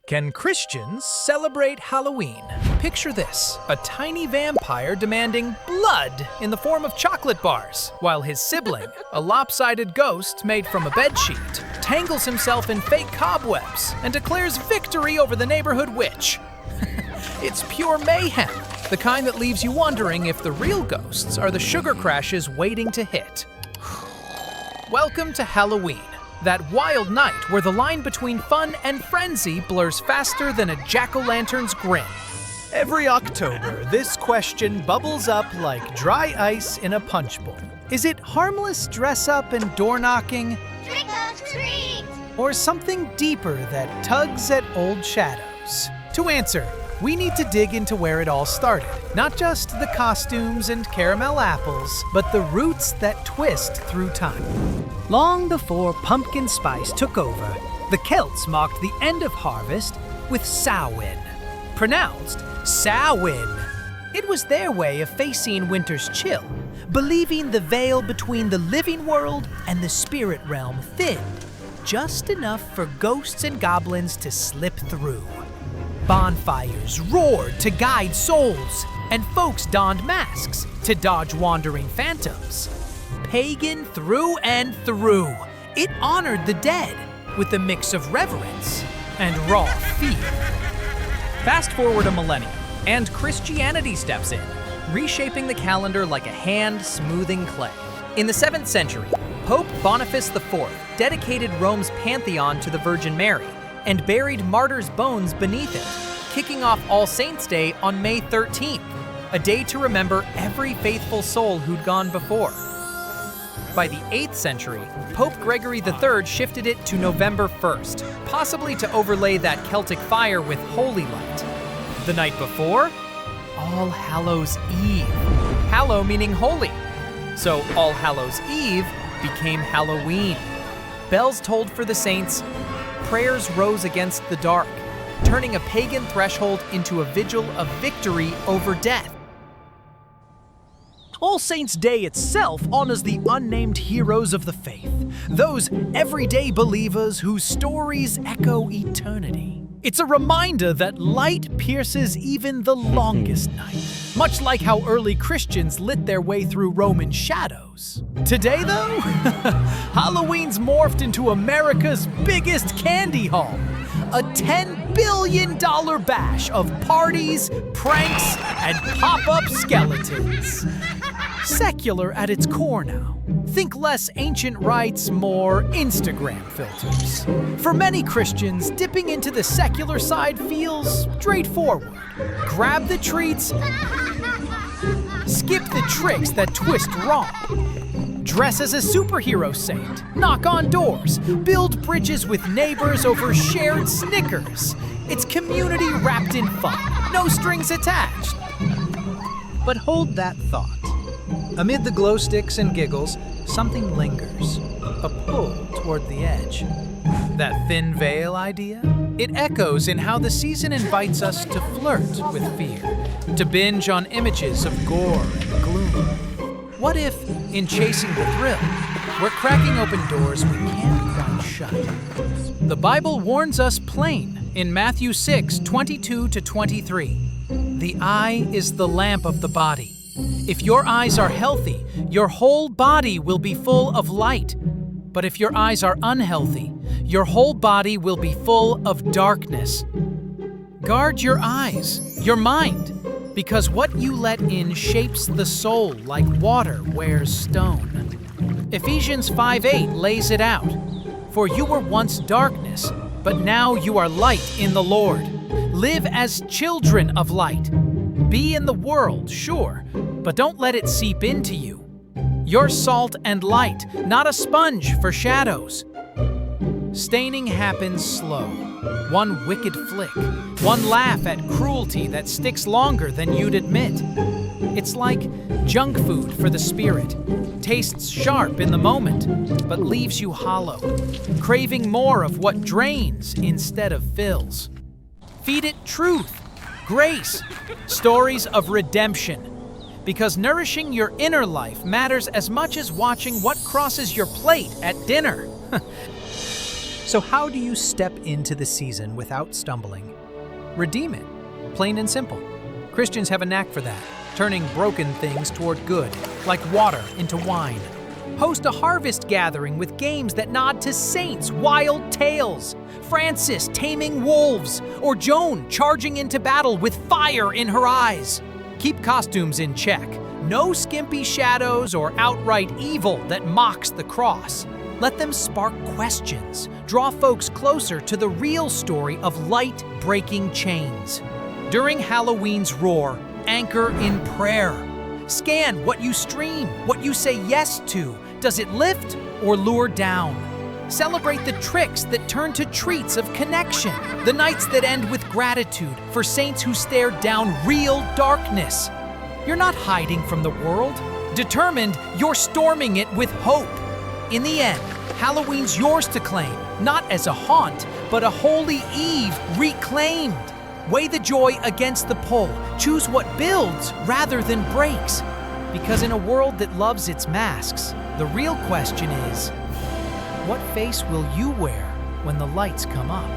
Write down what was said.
Can Christians celebrate Halloween? Picture this, a tiny vampire demanding blood in the form of chocolate bars, while his sibling, a lopsided ghost made from a bedsheet, tangles himself in fake cobwebs and declares victory over the neighborhood witch. It's pure mayhem, the kind that leaves you wondering if the real ghosts are the sugar crashes waiting to hit. Welcome to Halloween. That wild night where the line between fun and frenzy blurs faster than a jack-o'-lantern's grin. Every October, this question bubbles up like dry ice in a punch bowl. Is it harmless dress-up and door-knocking? Trick or treat! Or something deeper that tugs at old shadows? To answer, we need to dig into where it all started. Not just the costumes and caramel apples, but the roots that twist through time. Long before pumpkin spice took over, the Celts marked the end of harvest with Samhain, pronounced Samhain. It was their way of facing winter's chill, believing the veil between the living world and the spirit realm thinned, just enough for ghosts and goblins to slip through. Bonfires roared to guide souls, and folks donned masks to dodge wandering phantoms. Pagan through and through, it honored the dead with a mix of reverence and raw fear. Fast forward a millennium, and Christianity steps in, reshaping the calendar like a hand smoothing clay. In the 7th century, Pope Boniface IV dedicated Rome's Pantheon to the Virgin Mary and buried martyrs' bones beneath it, kicking off All Saints' Day on May 13th, a day to remember every faithful soul who'd gone before. By the 8th century, Pope Gregory III shifted it to November 1st, possibly to overlay that Celtic fire with holy light. The night before, All Hallows Eve. Hallow meaning holy. So All Hallows Eve became Halloween. Bells tolled for the saints, prayers rose against the dark, turning a pagan threshold into a vigil of victory over death. All Saints' Day itself honors the unnamed heroes of the faith, those everyday believers whose stories echo eternity. It's a reminder that light pierces even the longest night, much like how early Christians lit their way through Roman shadows. Today, though, Halloween's morphed into America's biggest candy haul. A $10 billion bash of parties, pranks, and pop-up skeletons. Secular at its core now. Think less ancient rites, more Instagram filters. For many Christians, dipping into the secular side feels straightforward. Grab the treats, skip the tricks that twist wrong. Dress as a superhero saint, knock on doors, build bridges with neighbors over shared Snickers. It's community wrapped in fun, no strings attached. But hold that thought. Amid the glow sticks and giggles, something lingers, a pull toward the edge. That thin veil idea? It echoes in how the season invites us to flirt with fear, to binge on images of gore and gloom. What if, in chasing the thrill, we're cracking open doors we can't quite shut? The Bible warns us plain in Matthew 6:22-23. The eye is the lamp of the body. If your eyes are healthy, your whole body will be full of light. But if your eyes are unhealthy, your whole body will be full of darkness. Guard your eyes, your mind, because what you let in shapes the soul like water wears stone. Ephesians 5:8 lays it out. For you were once darkness, but now you are light in the Lord. Live as children of light. Be in the world, sure, but don't let it seep into you. You're salt and light, not a sponge for shadows. Staining happens slow. One wicked flick, one laugh at cruelty that sticks longer than you'd admit. It's like junk food for the spirit. Tastes sharp in the moment, but leaves you hollow, craving more of what drains instead of fills. Feed it truth, grace, stories of redemption. Because nourishing your inner life matters as much as watching what crosses your plate at dinner. So how do you step into the season without stumbling? Redeem it. Plain and simple. Christians have a knack for that, turning broken things toward good, like water into wine. Host a harvest gathering with games that nod to saints' wild tales. Francis taming wolves, or Joan charging into battle with fire in her eyes. Keep costumes in check. No skimpy shadows or outright evil that mocks the cross. Let them spark questions, draw folks closer to the real story of light breaking chains. During Halloween's roar, anchor in prayer. Scan what you stream, what you say yes to. Does it lift or lure down? Celebrate the tricks that turn to treats of connection, the nights that end with gratitude for saints who stared down real darkness. You're not hiding from the world. Determined, you're storming it with hope. In the end, Halloween's yours to claim, not as a haunt, but a holy eve reclaimed. Weigh the joy against the pull. Choose what builds rather than breaks. Because in a world that loves its masks, the real question is, what face will you wear when the lights come up?